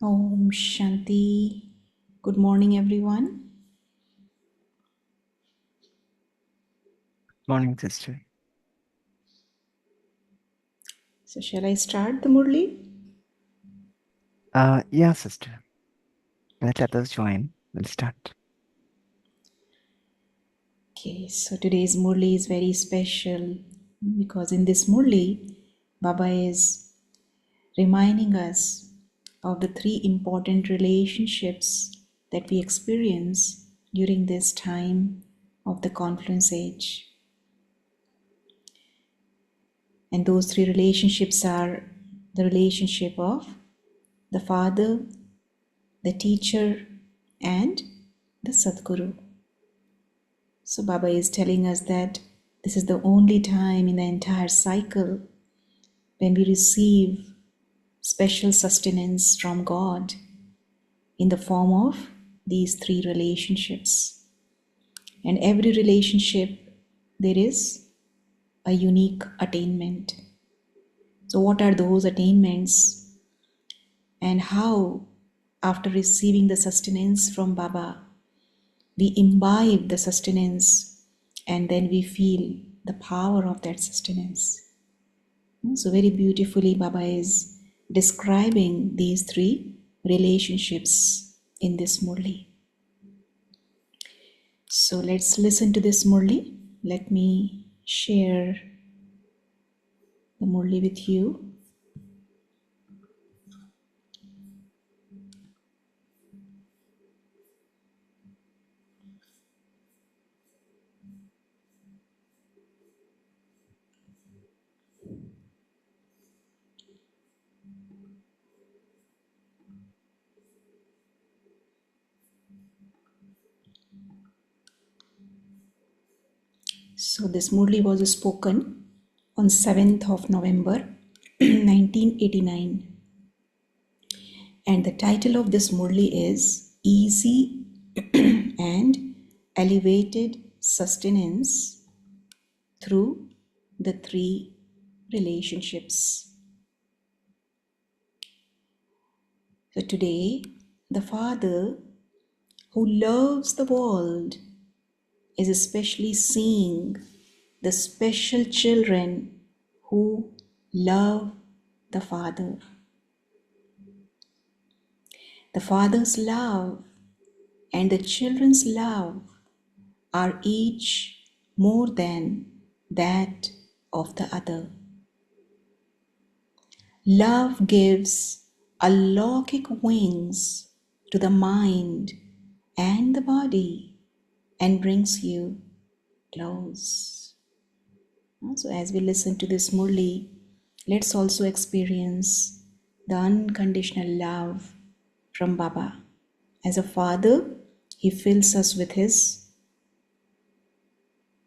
Om Shanti. Good morning, everyone. Morning, sister. So, shall I start the Murli? Yeah, sister. Let others join. We'll start. Okay, so today's Murli is very special because in this Murli, Baba is reminding us of the three important relationships that we experience during this time of the confluence age. And those three relationships are the relationship of the father, the teacher, and the Sadguru. So Baba is telling us that this is the only time in the entire cycle when we receive special sustenance from God in the form of these three relationships. And every relationship, there is a unique attainment. So, what are those attainments, and how, after receiving the sustenance from Baba, we imbibe the sustenance and then we feel the power of that sustenance? So, very beautifully, Baba is describing these three relationships in this Murli. So, let's listen to this Murli. Let me share the Murli with you. So, this Murli was spoken on 7th of November 1989, and the title of this Murli is Easy and Elevated Sustenance Through the Three Relationships. So, today, the Father who loves the world is especially seeing the special children who love the Father. The Father's love and the children's love are each more than that of the other. Love gives alaukic wings to the mind and the body and brings you close. So, as we listen to this Murli, let's also experience the unconditional love from Baba. As a father, he fills us with his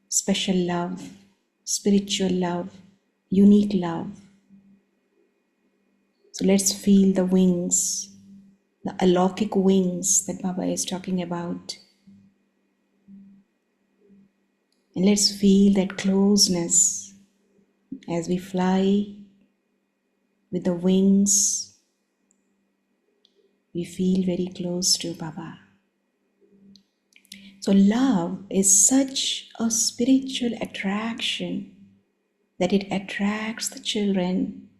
special love, spiritual love, unique love. So let's feel the wings, the alaukic wings that Baba is talking about. And let's feel that closeness as we fly with the wings. We feel very close to Baba. So love is such a spiritual attraction that it attracts the children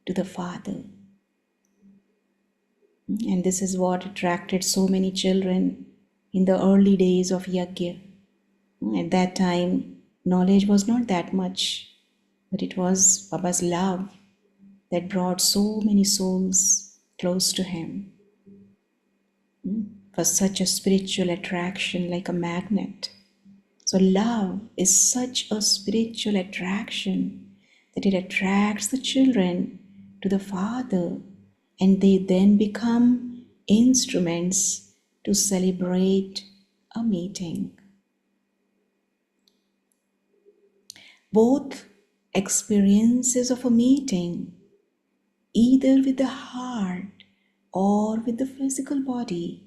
to the Father. And this is what attracted so many children in the early days of Yajna. At that time, knowledge was not that much, but it was Baba's love that brought so many souls close to him. For such a spiritual attraction, like a magnet. So love is such a spiritual attraction that it attracts the children to the Father, and they then become instruments to celebrate a meeting. Both experiences of a meeting, either with the heart or with the physical body,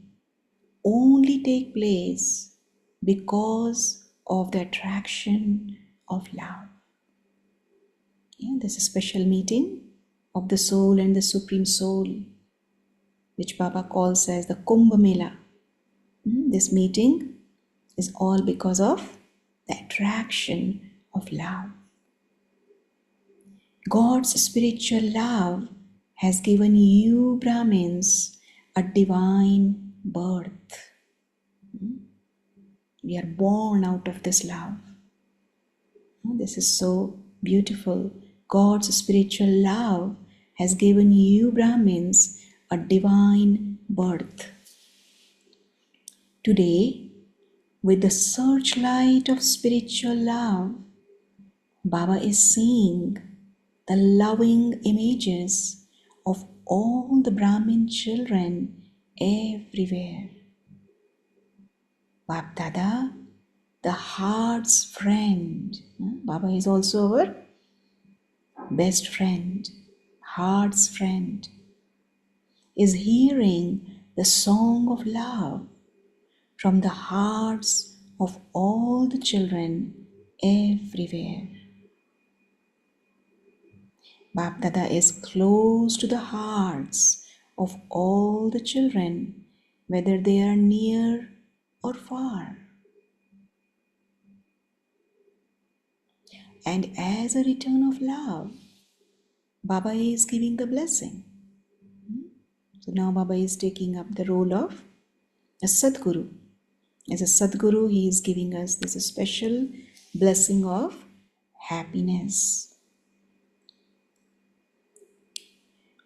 only take place because of the attraction of love. Yeah, there's a special meeting of the soul and the Supreme Soul. which Baba calls as the Kumbh Mela. This meeting is all because of the attraction of love. God's spiritual love has given you Brahmins a divine birth. We are born out of this love. This is so beautiful. God's spiritual love has given you Brahmins a divine birth. Today, with the searchlight of spiritual love, Baba is seeing the loving images of all the Brahmin children everywhere. Bab Dada, the heart's friend. Baba is also our best friend, heart's friend, is hearing the song of love from the hearts of all the children everywhere. Bab Dada is close to the hearts of all the children, whether they are near or far. And as a return of love, Baba is giving the blessing. So now Baba is taking up the role of a Sadguru. As a Sadguru, he is giving us this special blessing of happiness.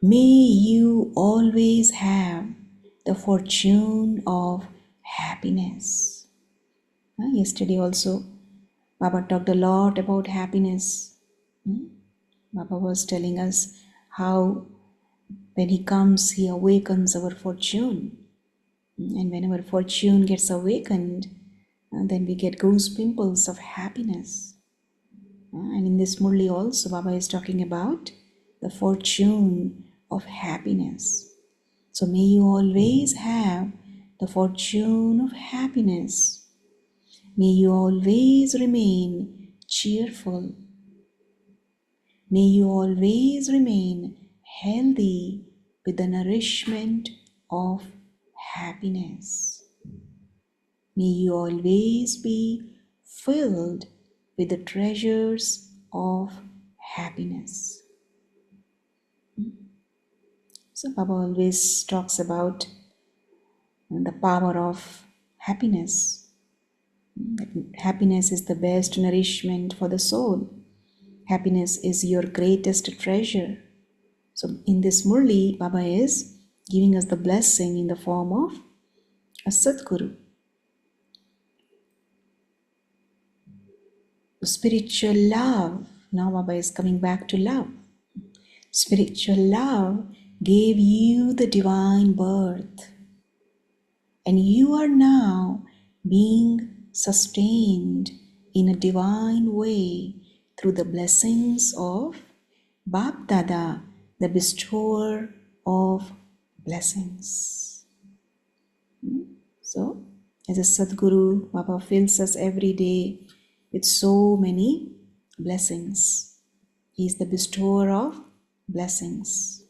May you always have the fortune of happiness. Yesterday also, Baba talked a lot about happiness. Baba was telling us how when he comes, he awakens our fortune. And when our fortune gets awakened, then we get goose pimples of happiness. And in this Murli also, Baba is talking about the fortune of happiness. So may you always have the fortune of happiness. May you always remain cheerful. May you always remain healthy with the nourishment of happiness. May you always be filled with the treasures of happiness. So Baba always talks about the power of happiness. That happiness is the best nourishment for the soul. Happiness is your greatest treasure. So in this Murli, Baba is giving us the blessing in the form of a Sadguru. Spiritual love. Now Baba is coming back to love. Spiritual love gave you the divine birth, and you are now being sustained in a divine way through the blessings of Bab Dada, the bestower of blessings. So, as a Sadguru, Baba fills us every day with so many blessings. He is the bestower of blessings.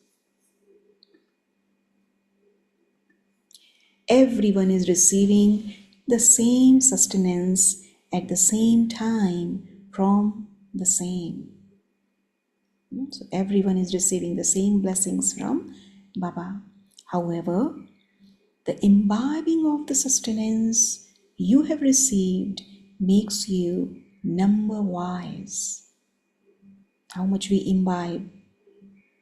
Everyone is receiving the same sustenance at the same time from the same. So everyone is receiving the same blessings from Baba. However, the imbibing of the sustenance you have received makes you number wise. How much we imbibe,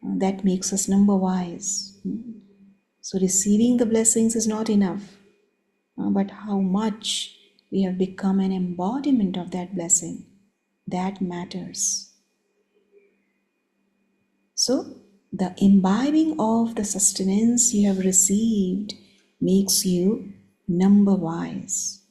that makes us number wise. So receiving the blessings is not enough, but how much we have become an embodiment of that blessing, that matters. So the imbibing of the sustenance you have received makes you number wise.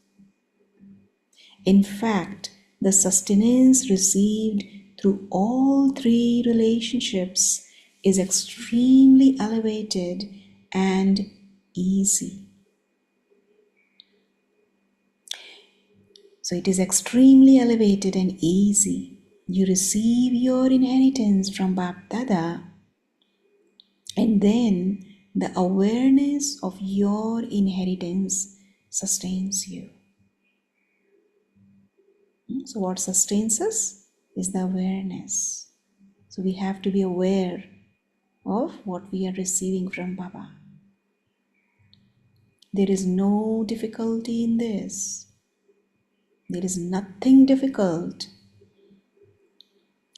In fact, the sustenance received through all three relationships is extremely elevated and easy. So it is extremely elevated and easy. You receive your inheritance from Bap Dada, and then The awareness of your inheritance sustains you. So what sustains us is the awareness. So we have to be aware of what we are receiving from Baba. There is no difficulty in this. There is nothing difficult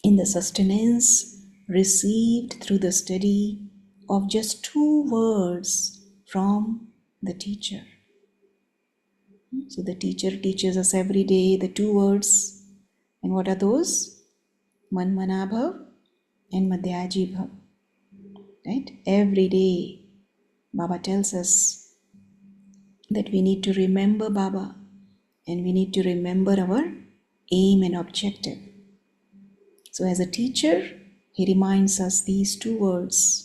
in the sustenance received through the study of just 2 words from the teacher. So the teacher teaches us every day the 2 words. And what are those? Manmanabhav and Madhyajibhav. Right? Every day Baba tells us that we need to remember Baba and we need to remember our aim and objective. So as a teacher, he reminds us these 2 words.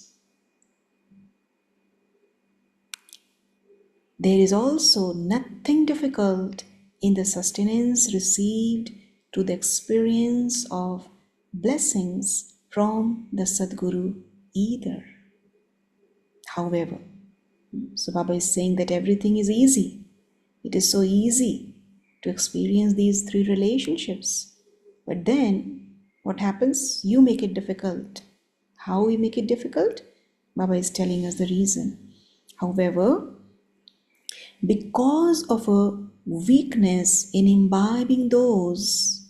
There is also nothing difficult in the sustenance received through the experience of blessings from the Sadguru either. However, so Baba is saying that everything is easy. It is so easy to experience these 3 relationships. But then, what happens? You make it difficult. How we make it difficult? Baba is telling us the reason. However, because of a weakness in imbibing those,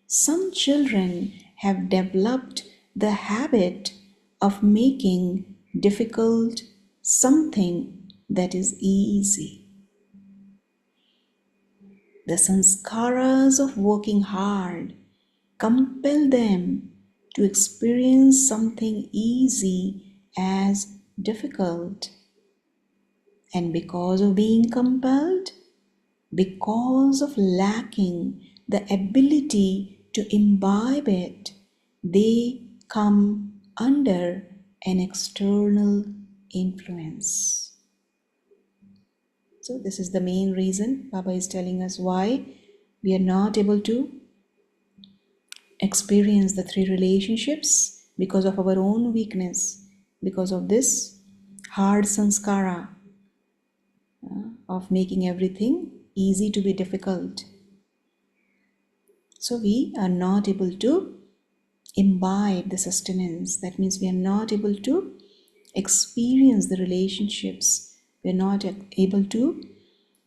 some children have developed the habit of making difficult something that is easy. The sanskaras of working hard compel them to experience something easy as difficult. And because of being compelled, because of lacking the ability to imbibe it, they come under an external influence. So this is the main reason Baba is telling us why we are not able to experience the 3 relationships, because of our own weakness, because of this hard sanskara of making everything easy to be difficult. So we are not able to imbibe the sustenance. That means we are not able to experience the relationships. We are not able to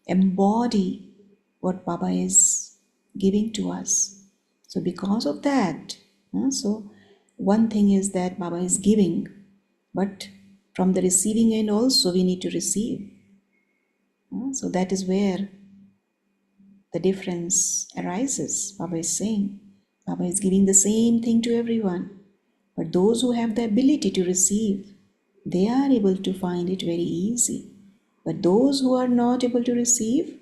embody what Baba is giving to us. So because of that, so one thing is that Baba is giving, but from the receiving end also we need to receive. So that is where the difference arises. Baba is saying, Baba is giving the same thing to everyone, but those who have the ability to receive, they are able to find it very easy. But those who are not able to receive,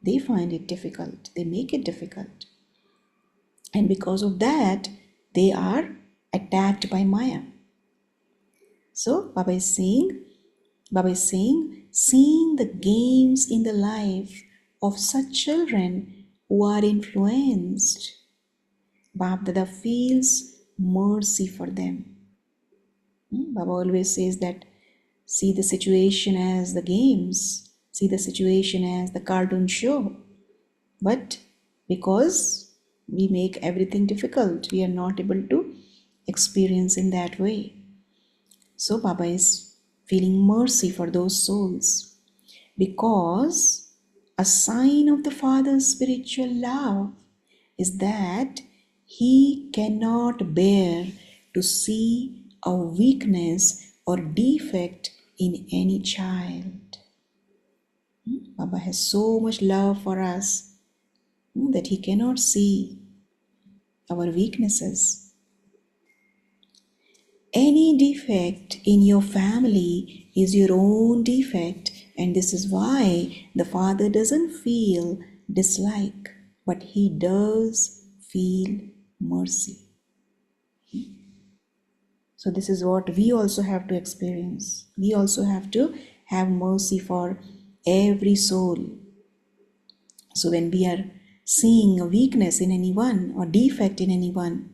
they find it difficult. They make it difficult. And because of that, they are attacked by Maya. So Baba is saying, seeing the games in the life of such children who are influenced, Baba feels mercy for them. Baba always says that see the situation as the games, see the situation as the cartoon show. But because we make everything difficult, we are not able to experience in that way. So Baba is feeling mercy for those souls, because a sign of the Father's spiritual love is that He cannot bear to see a weakness or defect in any child. Baba has so much love for us that He cannot see our weaknesses. Any defect in your family is your own defect, and this is why the Father doesn't feel dislike, but He does feel mercy. So this is what we also have to experience. We also have to have mercy for every soul. So when we are seeing a weakness in anyone or defect in anyone,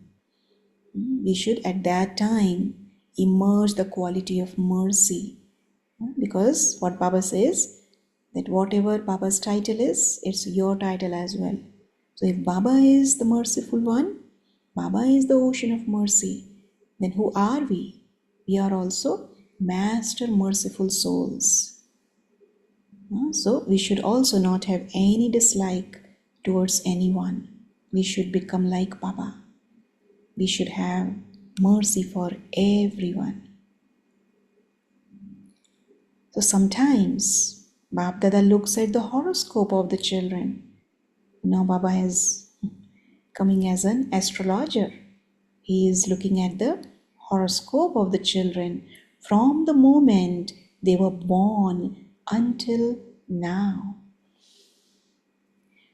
we should at that time emerge the quality of mercy Because what Baba says, that whatever Baba's title is, it's your title as well. So if Baba is the merciful one, Baba is the ocean of mercy, then who are we? We are also master merciful souls. So we should also not have any dislike towards anyone. We should become like Baba. We should have mercy for everyone. So sometimes Bab Dada looks at the horoscope of the children. Now Baba is coming as an astrologer. He is looking at the horoscope of the children from the moment they were born until now.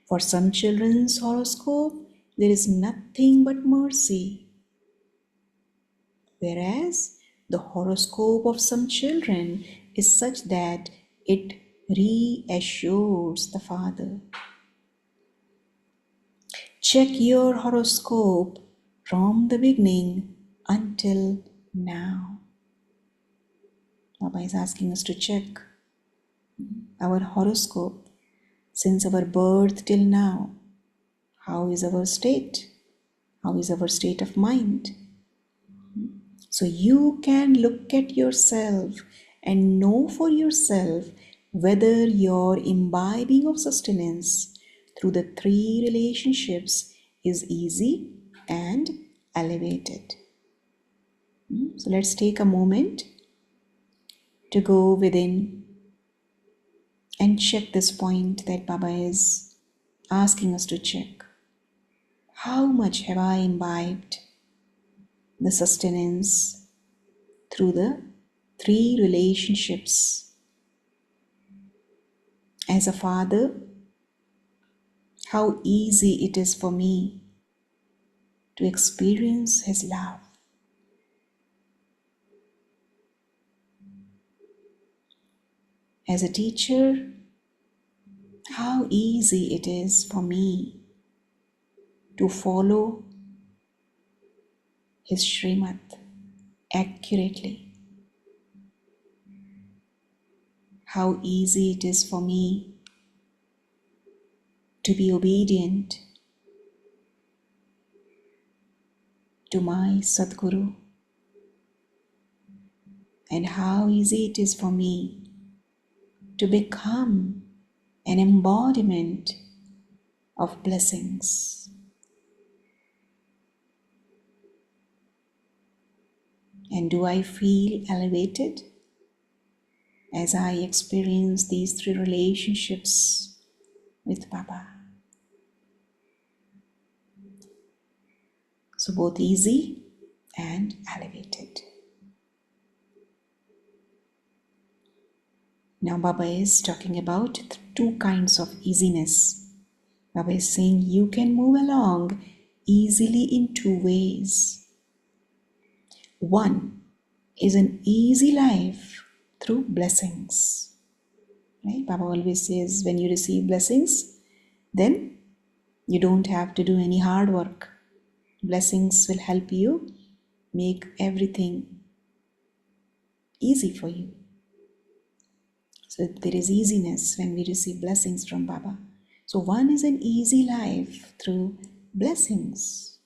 For some children's horoscope, there is nothing but mercy. Whereas the horoscope of some children is such that it reassures the father. Check your horoscope from the beginning until now. Baba is asking us to check our horoscope since our birth till now. How is our state? How is our state of mind? So you can look at yourself and know for yourself whether your imbibing of sustenance through the three relationships is easy and elevated. So let's take a moment to go within and check this point that Baba is asking us to check. How much have I imbibed the sustenance through the three relationships? As a father, how easy it is for me to experience His love. As a teacher, how easy it is for me to follow His Srimad accurately. How easy it is for me to be obedient to my Sadguru. And how easy it is for me to become an embodiment of blessings. And do I feel elevated as I experience these three relationships with Baba? So both easy and elevated. Now Baba is talking about two kinds of easiness. Baba is saying you can move along easily in two ways. One is an easy life through blessings. Right? Baba always says when you receive blessings, then you don't have to do any hard work. Blessings will help you make everything easy for you. So there is easiness when we receive blessings from Baba. So one is an easy life through blessings.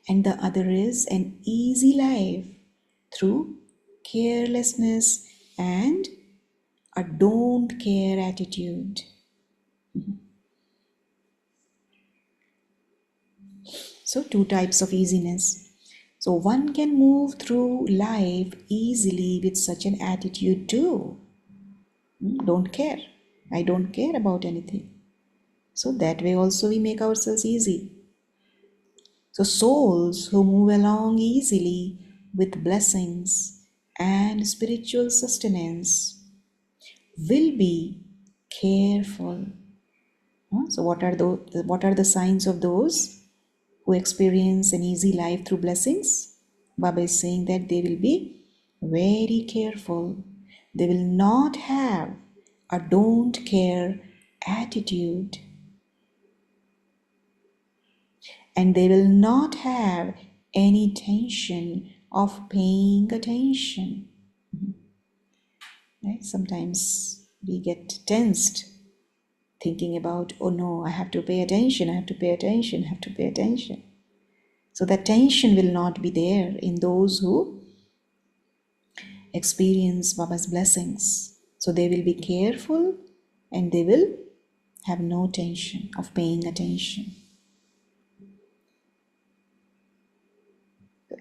And the other is an easy life through carelessness and a don't care attitude. So two types of easiness. So one can move through life easily with such an attitude too. Don't care. I don't care about anything. So that way also we make ourselves easy. So souls who move along easily with blessings and spiritual sustenance will be careful. So what are the signs of those who experience an easy life through blessings? Baba is saying that they will be very careful. They will not have a don't care attitude. And they will not have any tension of paying attention. right? Sometimes we get tensed thinking about, oh no, I have to pay attention, I have to pay attention, I have to pay attention. So that tension will not be there in those who experience Baba's blessings. So they will be careful and they will have no tension of paying attention.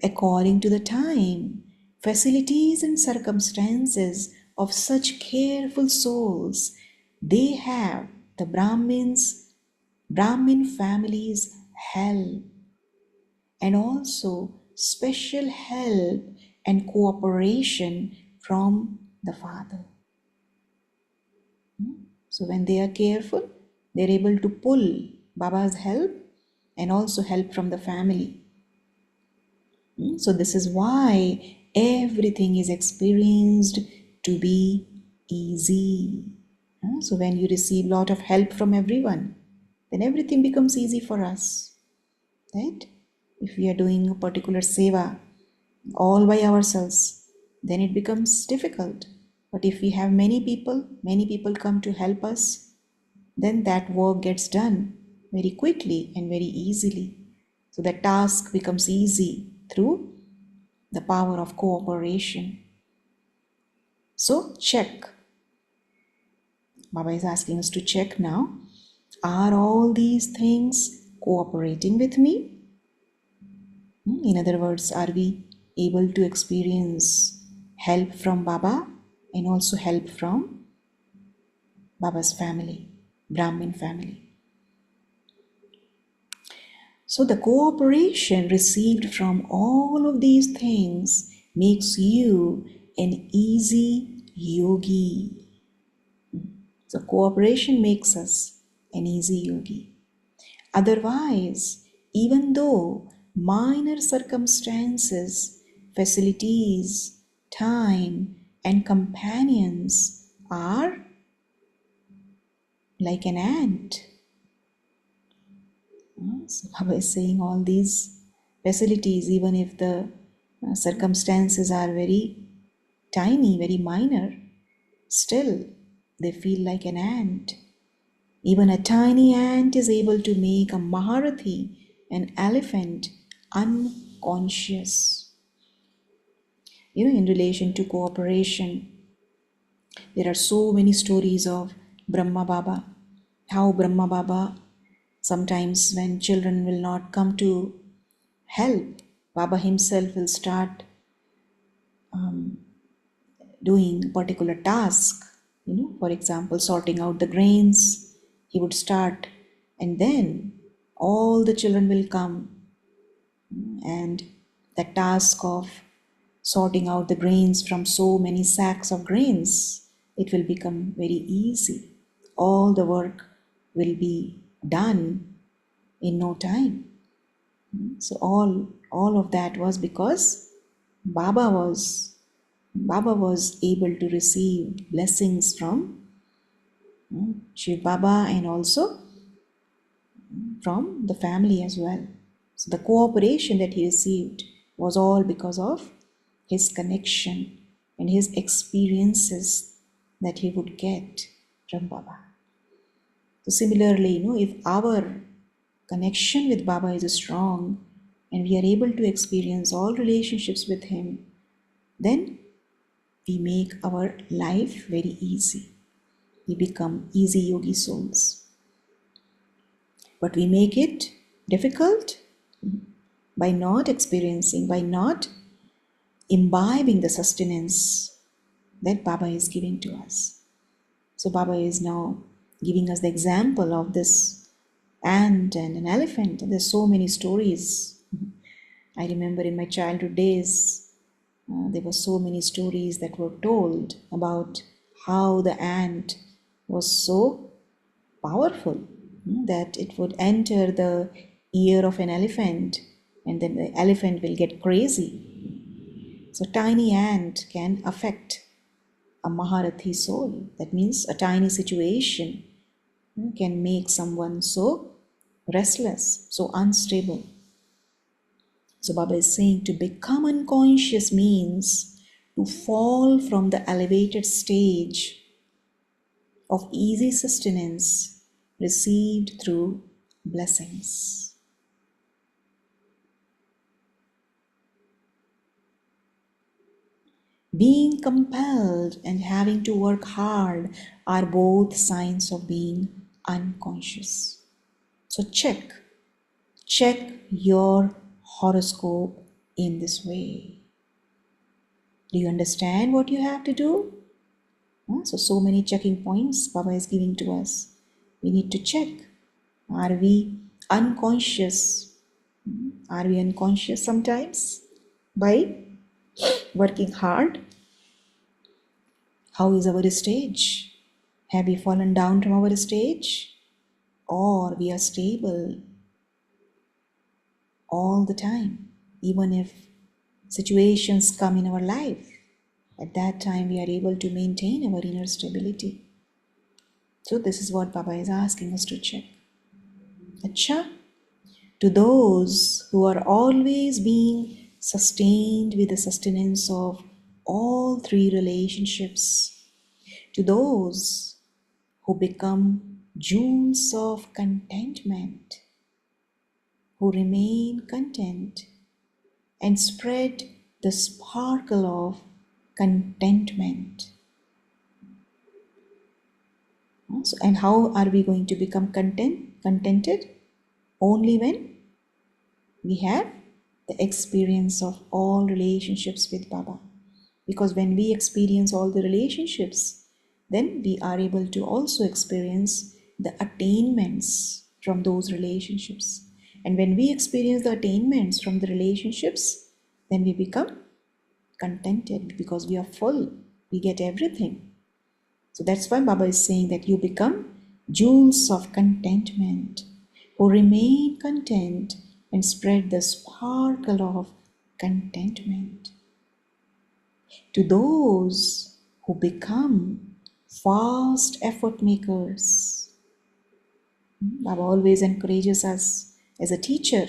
According to the time, facilities and circumstances of such careful souls, they have the Brahmin families help, and also special help and cooperation from the Father. So when they are careful, they are able to pull Baba's help and also help from the family. So this is why everything is experienced to be easy. So when you receive a lot of help from everyone, then everything becomes easy for us, right? If we are doing a particular seva all by ourselves, then it becomes difficult. But if we have many people come to help us, then that work gets done very quickly and very easily. So the task becomes easy through the power of cooperation. So check. Baba is asking us to check now. Are all these things cooperating with me? In other words, are we able to experience help from Baba and also help from Baba's family, Brahmin family? So the cooperation received from all of these things makes you an easy yogi. So cooperation makes us an easy yogi. Otherwise, even though minor circumstances, facilities, time, and companions are like an ant. So Baba is saying all these facilities, even if the circumstances are very tiny, very minor, still they feel like an ant. Even a tiny ant is able to make a Maharathi, an elephant, unconscious. In relation to cooperation, there are so many stories of Brahma Baba. How Brahma Baba, sometimes when children will not come to help, Baba himself will start doing a particular task. For example, sorting out the grains, he would start, and then all the children will come, and the task of sorting out the grains from so many sacks of grains, it will become very easy. All the work will be done in no time. So all of that was because Baba was able to receive blessings from Shiv Baba and also from the family as well. So the cooperation that he received was all because of his connection and his experiences that he would get from Baba. So similarly, if our connection with Baba is strong and we are able to experience all relationships with him, then we make our life very easy. We become easy yogi souls. But we make it difficult by not experiencing, by not imbibing the sustenance that Baba is giving to us. So Baba is now giving us the example of this ant and an elephant. And there's so many stories. I remember in my childhood days, there were so many stories that were told about how the ant was so powerful that it would enter the ear of an elephant and then the elephant will get crazy. So tiny ant can affect a Maharathi soul. That means a tiny situation can make someone so restless, so unstable. So Baba is saying to become unconscious means to fall from the elevated stage of easy sustenance received through blessings. Being compelled and having to work hard are both signs of being unconscious. So check your horoscope in this way. Do you understand what you have to do? So many checking points Baba is giving to us. We need to check. Are we unconscious? Are we unconscious sometimes by working hard? How is our stage? Have we fallen down from our stage? Or we are stable all the time, even if situations come in our life? At that time, we are able to maintain our inner stability. So this is what Baba is asking us to check. Acha, to those who are always being sustained with the sustenance of all three relationships, to those who become jewels of contentment, who remain content and spread the sparkle of contentment. And how are we going to become contented? Only when we have the experience of all relationships with Baba. Because when we experience all the relationships, then we are able to also experience the attainments from those relationships. And when we experience the attainments from the relationships, then we become contented because we are full. We get everything. So that's why Baba is saying that you become jewels of contentment, who remain content and spread the sparkle of contentment. To those who become fast effort makers, Baba always encourages us as a teacher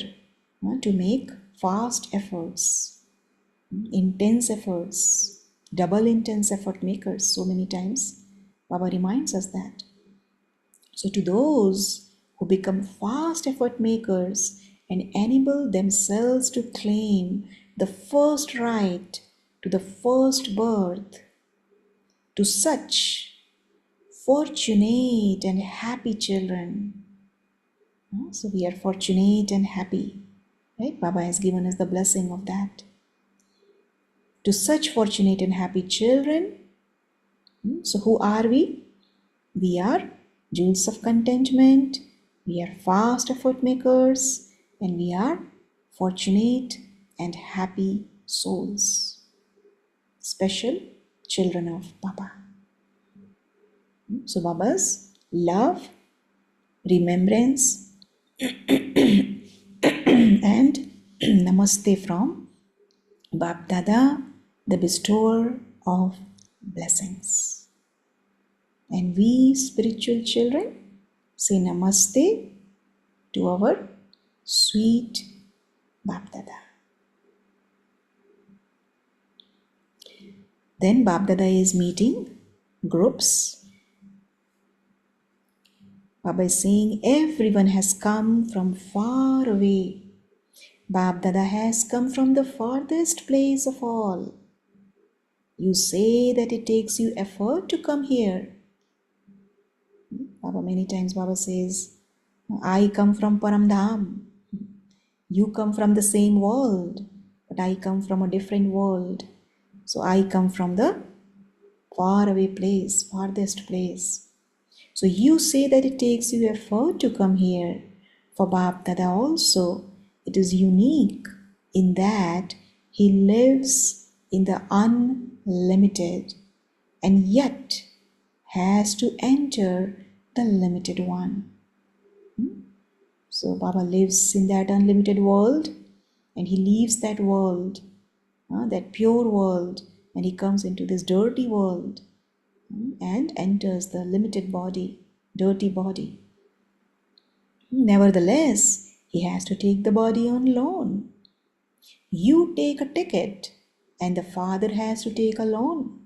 to make fast efforts, intense efforts, double intense effort makers. So many times Baba reminds us that. So to those who become fast effort makers and enable themselves to claim the first right to the first birth, to such fortunate and happy children. So we are fortunate and happy, right? Baba has given us the blessing of that. To such fortunate and happy children, so who are we? We are jewels of contentment, we are fast effort makers, and we are fortunate and happy souls, special children of Baba. So Baba's love, remembrance, and namaste from Bab Dada, the bestower of blessings. And we spiritual children say namaste to our sweet Bab Dada. Then Bab Dada is meeting groups. Baba is saying everyone has come from far away. Bab Dada has come from the farthest place of all. You say that it takes you effort to come here. Baba, many times Baba says, I come from Paramdham. You come from the same world, but I come from a different world. So I come from the far away place, farthest place. So you say that it takes you effort to come here. For Bab Dada also, it is unique in that he lives in the unlimited and yet has to enter the limited one. So Baba lives in that unlimited world and he leaves that world, that pure world, and he comes into this dirty world and enters the limited body, dirty body. Nevertheless, he has to take the body on loan. You take a ticket and the father has to take a loan.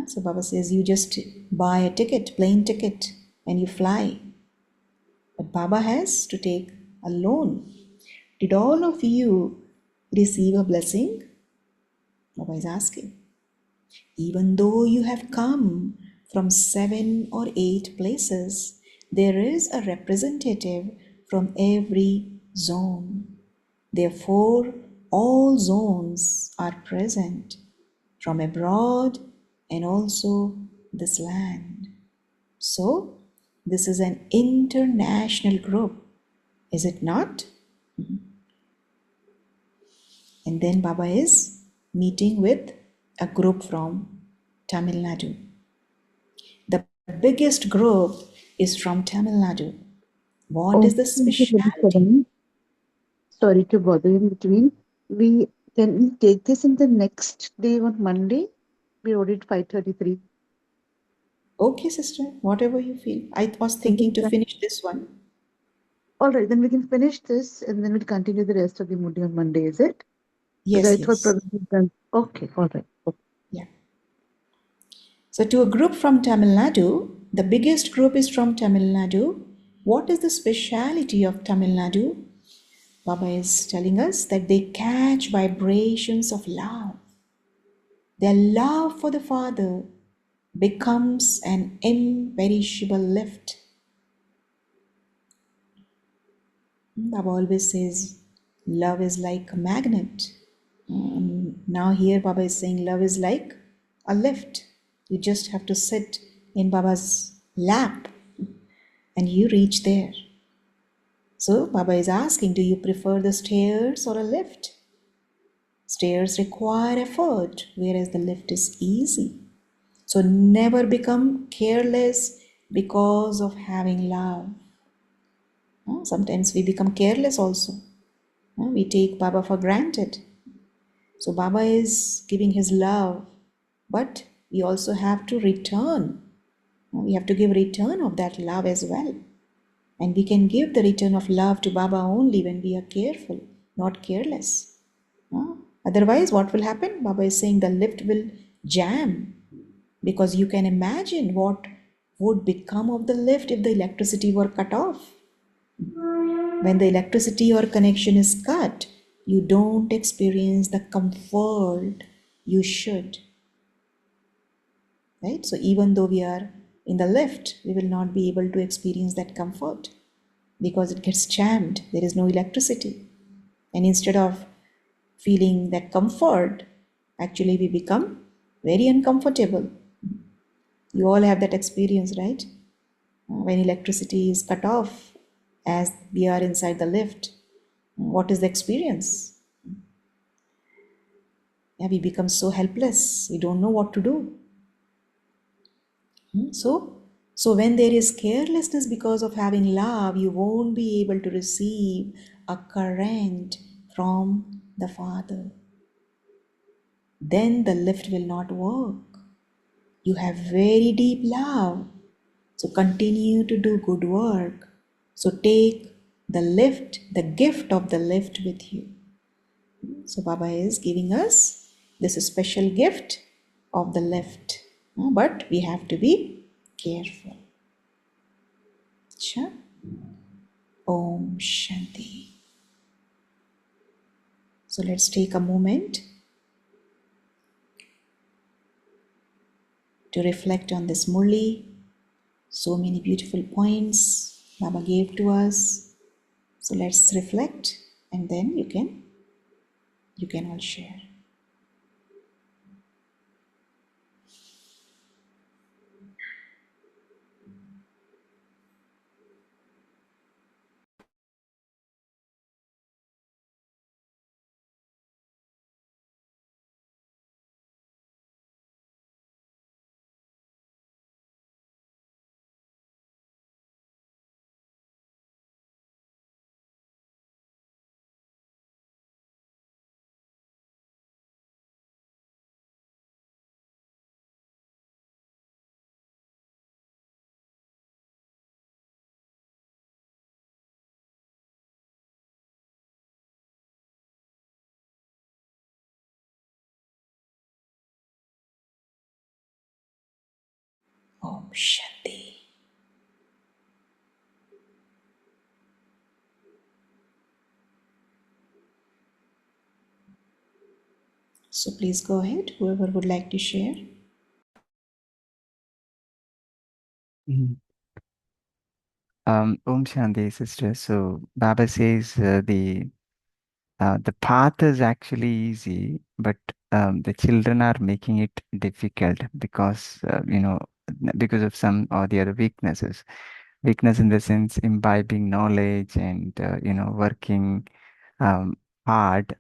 So Baba says you just buy a ticket, plane ticket, and you fly. But Baba has to take a loan. Did all of you receive a blessing? Baba is asking. Even though you have come from 7 or 8 places, there is a representative from every zone. Therefore, all zones are present from abroad and also this land. So, this is an international group, is it not? And then Baba is meeting with a group from Tamil Nadu. The biggest group is from Tamil Nadu. What Oh, is the thank you for the speciality? sudden. Sorry to bother you in between. We can we take this in the next day on Monday? We already 5:33. Okay, sister, whatever you feel. I was So thinking to finish this one. all right, then we can finish this and then we'll continue the rest of the module on Monday, is it? Because Yes, I thought yes. probably we've done. Okay, all right. Okay. Yeah. So, to a group from Tamil Nadu, the biggest group is from Tamil Nadu. What is the speciality of Tamil Nadu? Baba is telling us that they catch vibrations of love. Their love for the Father becomes an imperishable lift. Baba always says love is like a magnet. Now, here Baba is saying love is like a lift. You just have to sit in Baba's lap and you reach there. So, Baba is asking, do you prefer the stairs or a lift? Stairs require effort, whereas the lift is easy. So, never become careless because of having love. Sometimes we become careless also. We take Baba for granted. So, Baba is giving his love, but we also have to return. We have to give return of that love as well. And we can give the return of love to Baba only when we are careful, not careless. Otherwise, what will happen? Baba is saying the lift will jam, because you can imagine what would become of the lift if the electricity were cut off. When the electricity or connection is cut, you don't experience the comfort you should. Right? So even though we are in the lift, we will not be able to experience that comfort because it gets jammed. There is no electricity. And instead of feeling that comfort, actually we become very uncomfortable. You all have that experience, right? When electricity is cut off as we are inside the lift, what is the experience? Yeah, we become so helpless. We don't know what to do. So when there is carelessness because of having love, you won't be able to receive a current from the Father. Then the lift will not work. You have very deep love. So continue to do good work. So take the lift, the gift of the lift with you. So Baba is giving us this special gift of the lift. But we have to be careful. Sure. Om Shanti. So let's take a moment to reflect on this Murli. So many beautiful points Baba gave to us. So let's reflect and then you can all share. Shanti. So please go ahead, whoever would like to share. Mhm. Om Shanti, sister. So Baba says the path is actually easy, but the children are making it difficult because because of some or the other weaknesses. Weakness in the sense imbibing knowledge and working hard,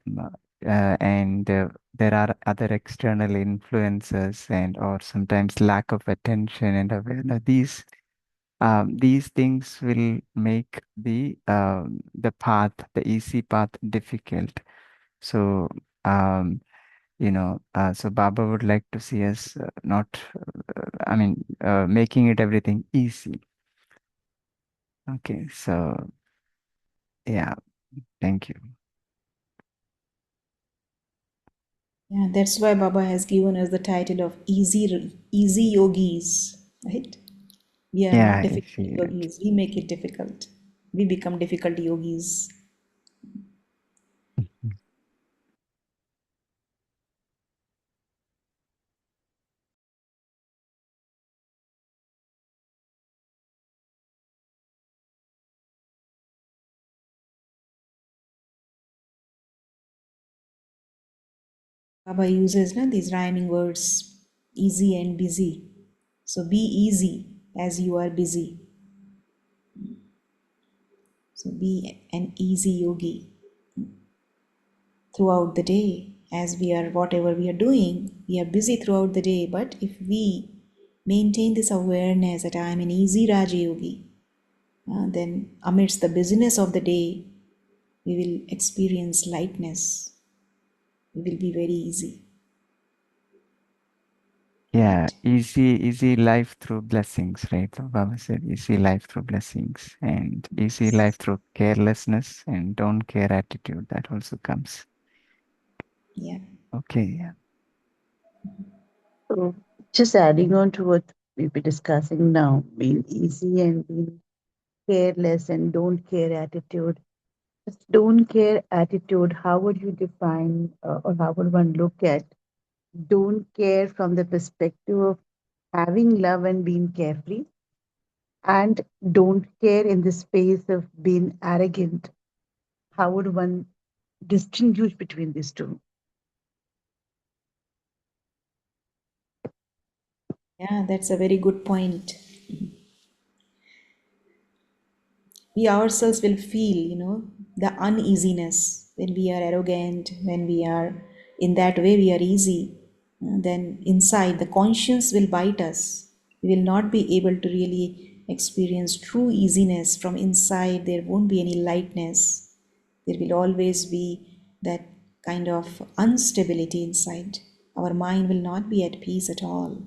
and there are other external influences and or sometimes lack of attention and awareness. These things will make the path, the easy path, difficult. So, so Baba would like to see us not, making it everything easy. Okay, so yeah, thank you. Yeah, that's why Baba has given us the title of easy yogis, right? We are not Yeah, I difficult see. yogis. We make it difficult. We become difficult yogis. Baba uses these rhyming words, easy and busy. So be easy as you are busy. So be an easy yogi throughout the day. As we are, whatever we are doing, we are busy throughout the day. But if we maintain this awareness that I am an easy Raja Yogi, then amidst the busyness of the day, we will experience lightness. We will be very easy. Yeah, Right? easy life through blessings, right? So Baba said easy life through blessings and easy life through carelessness and don't care attitude. That also comes. Yeah. Okay, yeah. So just adding on to what we've been discussing now, being easy and being careless and don't care attitude. This don't care attitude, how would you define or how would one look at don't care from the perspective of having love and being carefree, and don't care in the space of being arrogant? How would one distinguish between these two? Yeah, that's a very good point. We ourselves will feel, the uneasiness when we are arrogant, when we are in that way, we are easy. Then inside, the conscience will bite us. We will not be able to really experience true easiness from inside. There won't be any lightness. There will always be that kind of instability inside. Our mind will not be at peace at all.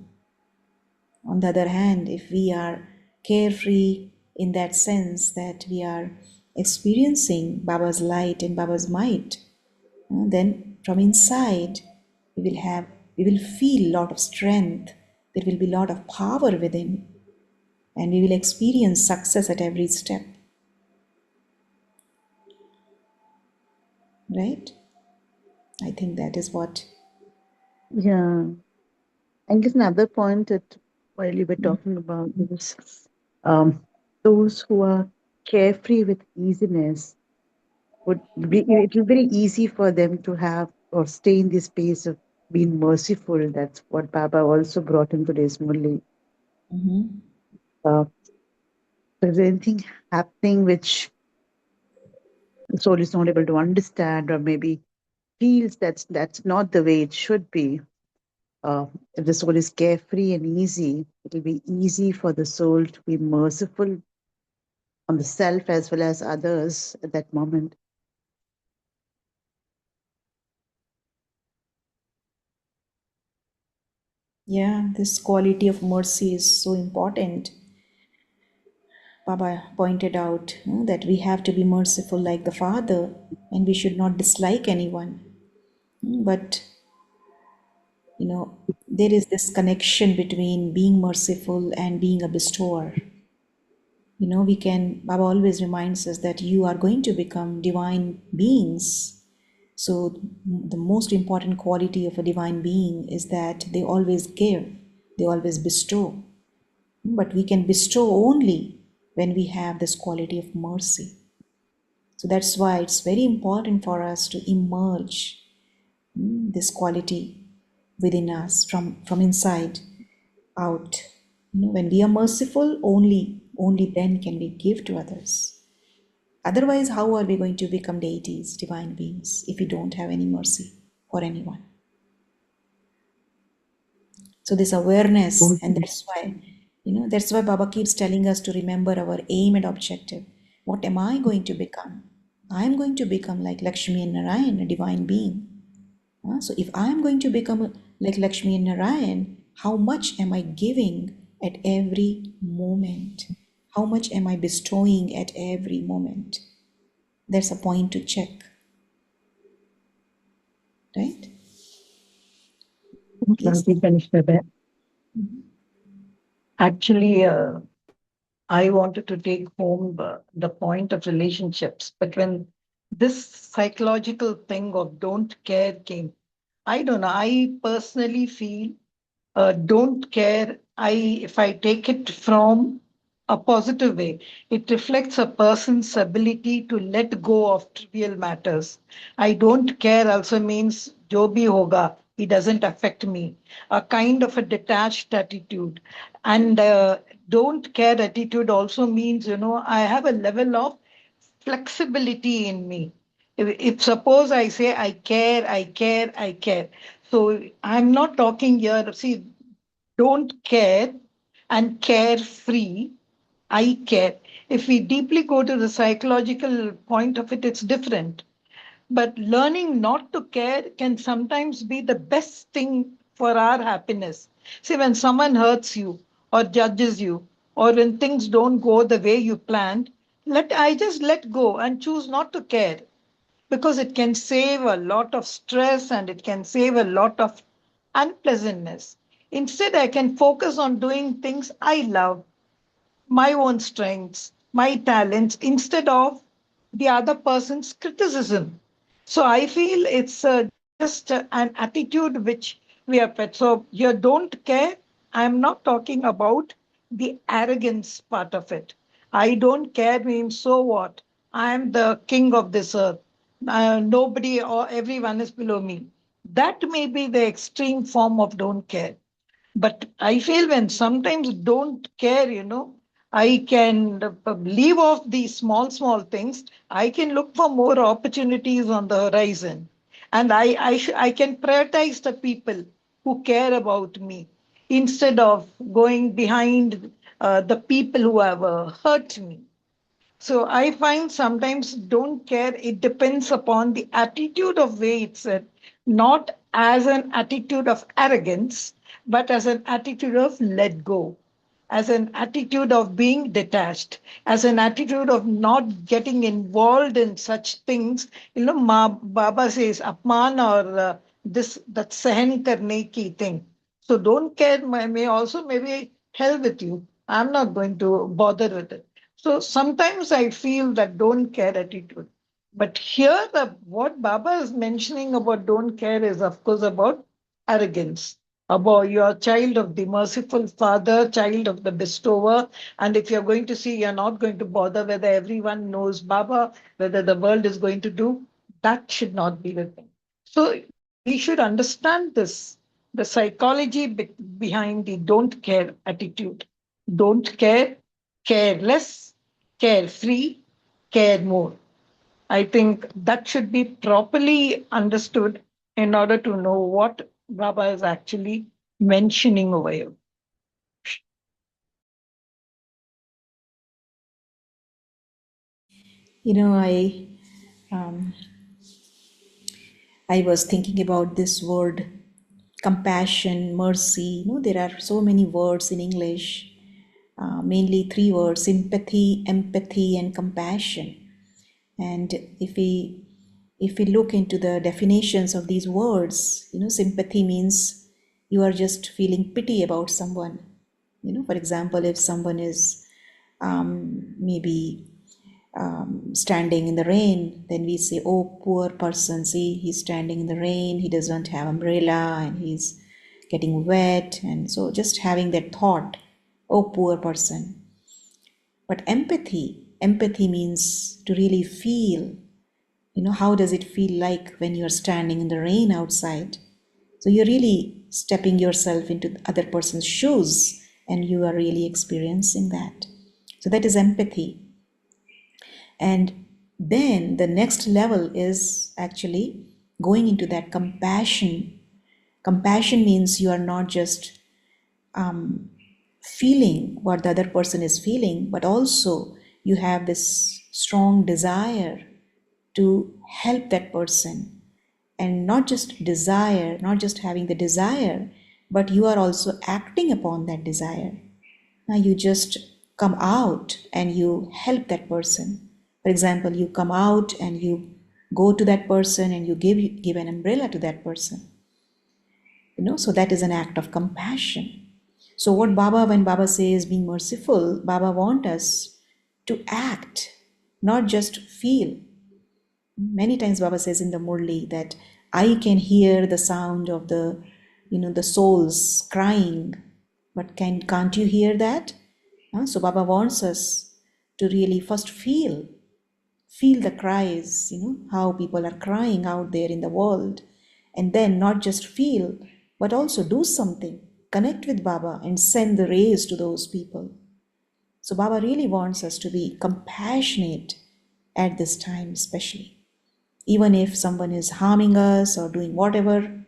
On the other hand, if we are carefree in that sense that we are experiencing Baba's light and Baba's might, then from inside we will feel a lot of strength. There will be a lot of power within, and we will experience success at every step. Right? I think that is what. Yeah. I guess another point that while you were talking about is those who are carefree with easiness would be, it will be very easy for them to have or stay in this space of being merciful. That's what Baba also brought in today's Murli. Mhm. Uh, if there's anything happening which the soul is not able to understand or maybe feels that's not the way it should be, if the soul is carefree and easy, it will be easy for the soul to be merciful on the self as well as others at that moment. Yeah, this quality of mercy is so important. Baba pointed out that we have to be merciful like the Father and we should not dislike anyone. But, you know, there is this connection between being merciful and being a bestower. Baba always reminds us that you are going to become divine beings. So the most important quality of a divine being is that they always give, they always bestow. But we can bestow only when we have this quality of mercy. So that's why it's very important for us to emerge this quality within us from inside out. When we are merciful, only then can we give to others. Otherwise, how are we going to become deities, divine beings, if we don't have any mercy for anyone? So this awareness, and that's why Baba keeps telling us to remember our aim and objective. What am I going to become? I am going to become like Lakshmi and Narayan, a divine being. So if I am going to become like Lakshmi and Narayan, how much am I giving at every moment? How much am I bestowing at every moment? There's a point to check, right? Yes. Actually, I wanted to take home the point of relationships. But when this psychological thing of don't care came, I don't know, I personally feel don't care. If I take it from a positive way, it reflects a person's ability to let go of trivial matters. I don't care also means jo bhi hoga, it doesn't affect me. A kind of a detached attitude. And don't care attitude also means, I have a level of flexibility in me. If suppose I say I care, I care, I care. So I'm not talking here, see, don't care and care free. I care. If we deeply go to the psychological point of it, it's different. But learning not to care can sometimes be the best thing for our happiness. See, when someone hurts you or judges you, or when things don't go the way you planned, I just let go and choose not to care, because it can save a lot of stress and it can save a lot of unpleasantness. Instead, I can focus on doing things I love, my own strengths, my talents, instead of the other person's criticism. So I feel it's just an attitude which we have put. So you don't care. I'm not talking about the arrogance part of it. I don't care means so what? I am the king of this earth. Nobody or everyone is below me. That may be the extreme form of don't care. But I feel when sometimes don't care, I can leave off these small things. I can look for more opportunities on the horizon. And I can prioritize the people who care about me instead of going behind the people who have hurt me. So I find sometimes don't care, it depends upon the attitude of way it's said, not as an attitude of arrogance, but as an attitude of let go, as an attitude of being detached, as an attitude of not getting involved in such things. Baba says, apman or that sahan karne ki thing. So don't care may also maybe hell with you. I'm not going to bother with it. So sometimes I feel that don't care attitude. But here, what Baba is mentioning about don't care is, of course, about arrogance, about your child of the merciful father, child of the bestower. And if you're going to see, you're not going to bother whether everyone knows Baba, whether the world is going to do, that should not be the thing. So we should understand this, the psychology behind the don't care attitude. Don't care, care less, carefree, care more. I think that should be properly understood in order to know what Baba is actually mentioning over here. Um, I was thinking about this word compassion, mercy. There are so many words in English, mainly three words: sympathy, empathy, and compassion. And if we look into the definitions of these words, sympathy means You are just feeling pity about someone. For example, if someone is maybe standing in the rain, then we say, oh, poor person, see, he's standing in the rain, he doesn't have umbrella and he's getting wet. And so just having that thought, oh, poor person. But empathy means to really feel, how does it feel like when you're standing in the rain outside? So you're really stepping yourself into the other person's shoes and you are really experiencing that. So that is empathy. And then the next level is actually going into that compassion. Compassion means you are not just feeling what the other person is feeling, but also you have this strong desire to help that person. And not just desire, not just having the desire, but you are also acting upon that desire. Now you just come out and you help that person. For example, you come out and you go to that person and you give an umbrella to that person. So that is an act of compassion. So when Baba says being merciful, Baba wants us to act, not just feel. Many times Baba says in the Murli that I can hear the sound of the souls crying, but can't you hear that? So Baba wants us to really first feel the cries, how people are crying out there in the world, and then not just feel, but also do something, connect with Baba and send the rays to those people. So Baba really wants us to be compassionate at this time, especially. Even if someone is harming us or doing whatever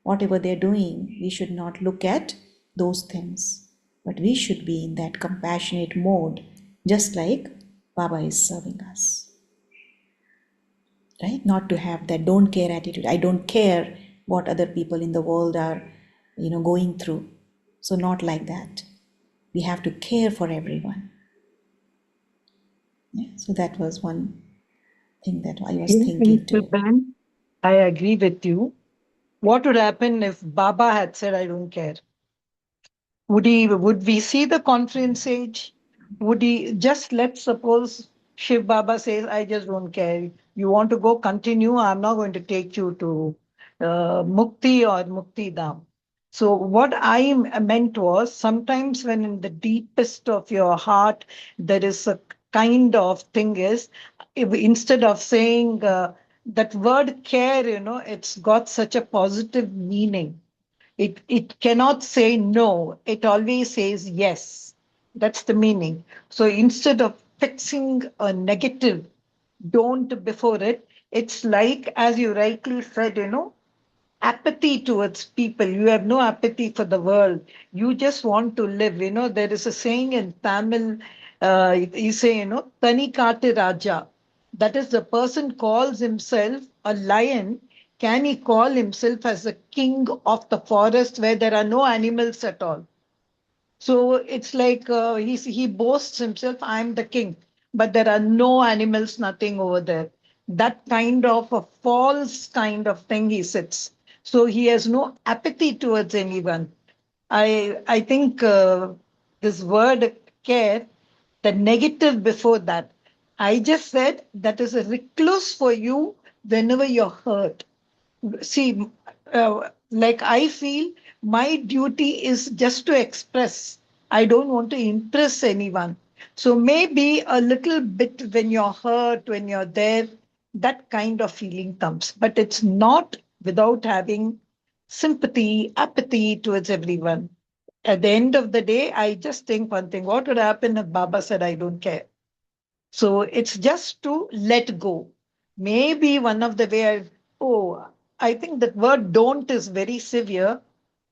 they're doing, we should not look at those things, but we should be in that compassionate mode, just like Baba is serving us. Right? Not to have that don't care attitude. I don't care what other people in the world are, going through. So not like that. We have to care for everyone. Yeah? So that was one thing that I was thinking too. Ben, I agree with you. What would happen if Baba had said, I don't care? Would we see the conference age? Would he just, let's suppose Shiv Baba says, I just don't care. You want to go, continue. I'm not going to take you to Mukti or Mukti Dham. So what I meant was sometimes when in the deepest of your heart, there is a kind of thing is, instead of saying that word care, it's got such a positive meaning. It cannot say no. It always says yes. That's the meaning. So instead of fixing a negative don't before it, it's like, as you rightly said, apathy towards people. You have no apathy for the world. You just want to live. There is a saying in Tamil, you say, Tani Kate Raja. That is, the person calls himself a lion. Can he call himself as a king of the forest where there are no animals at all? So it's like he boasts himself, I'm the king, but there are no animals, nothing over there. That kind of a false kind of thing he sits. So he has no apathy towards anyone. I think this word care, the negative before that, I just said that is a recluse for you whenever you're hurt. See, like I feel my duty is just to express. I don't want to impress anyone. So maybe a little bit when you're hurt, when you're there, that kind of feeling comes. But it's not without having sympathy, apathy towards everyone. At the end of the day, I just think one thing: what would happen if Baba said, I don't care? So it's just to let go. Maybe one of the way I think that word don't is very severe.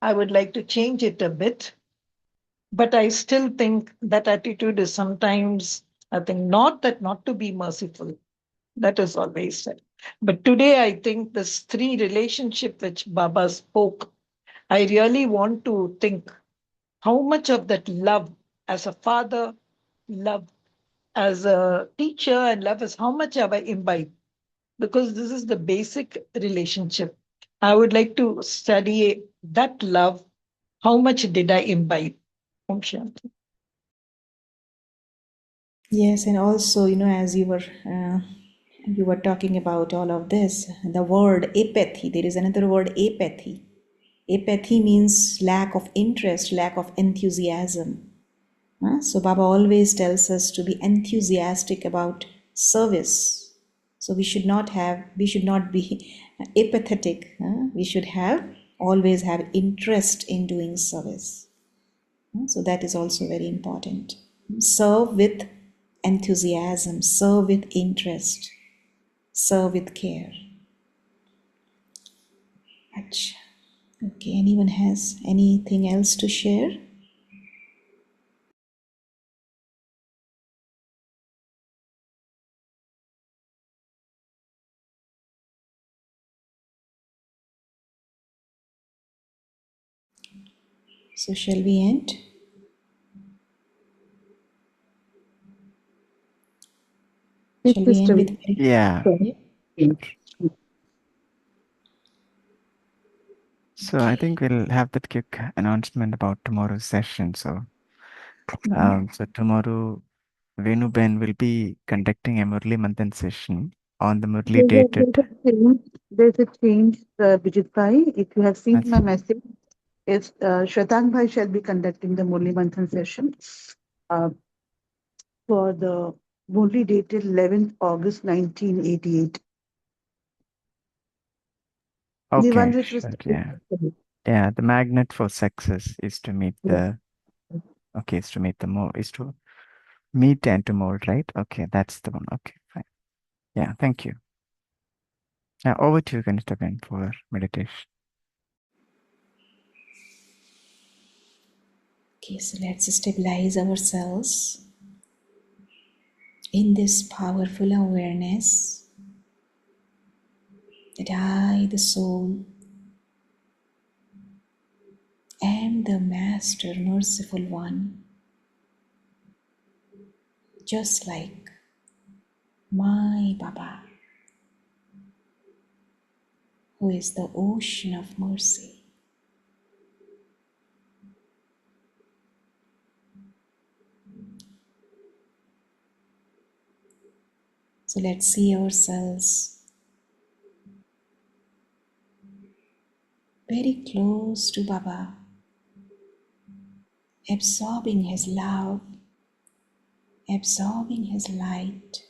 I would like to change it a bit. But I still think that attitude is sometimes, I think, not to be merciful. That is always said. But today I think this three relationship which Baba spoke, I really want to think how much of that love as a father, love as a teacher, and love as how much have I imbibed? Because this is the basic relationship. I would like to study that love How much did I imbibe? Om Shanti. Yes, and also, as you were talking about all of this, the word apathy, there is another word apathy. Apathy means lack of interest, lack of enthusiasm. So Baba always tells us to be enthusiastic about service. So we should not be apathetic. We should always have interest in doing service. So that is also very important. Serve with enthusiasm, serve with interest, serve with care. Acha. Okay, anyone has anything else to share? So shall we end? Shall we end Sister, with Yeah. yeah? So I think we'll have that quick announcement about tomorrow's session. So, so tomorrow, Venu Ben will be conducting a Murli Manthan session on the Murli dated. There's a change, Vijit Bhai. If you have seen That's my message, it's Shwetank Bhai shall be conducting the Murli Manthan session uh, for the Murli dated 11th August 1988. The one okay. which was Sure. Yeah. Yeah. The magnet for success is to meet the. Okay, is to meet the more is to meet and to mold, right? Okay, that's the one. Okay, fine. Yeah, thank you. Now over to you, Kanishta Ben, for meditation. Okay, so let's stabilize ourselves in this powerful awareness that I, the soul, am the Master Merciful One, just like my Baba, who is the ocean of mercy. So let's see ourselves very close to Baba, absorbing His love, absorbing His light,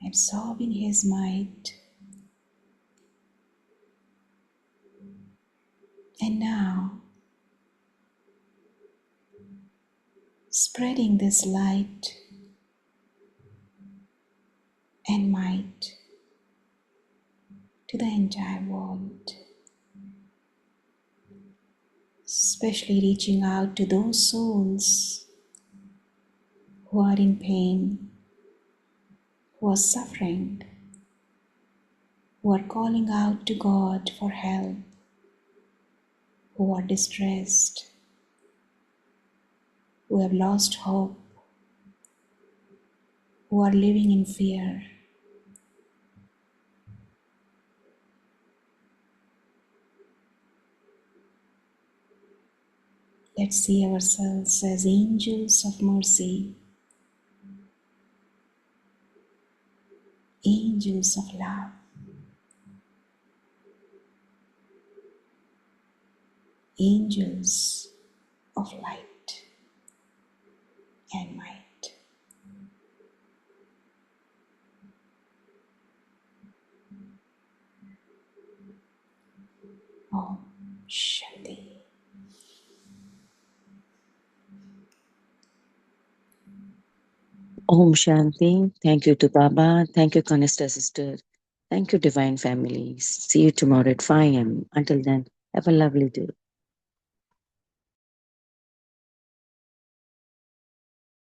absorbing His might. And now, spreading this light and might to the entire world, especially reaching out to those souls who are in pain, who are suffering, who are calling out to God for help, who are distressed, who have lost hope, who are living in fear. Let's see ourselves as angels of mercy, angels of love, angels of light and might. Om Shanti. Om Shanti. Thank you to Baba. Thank you, Kanista sister. Thank you, Divine Family. See you tomorrow at 5 a.m. Until then, have a lovely day.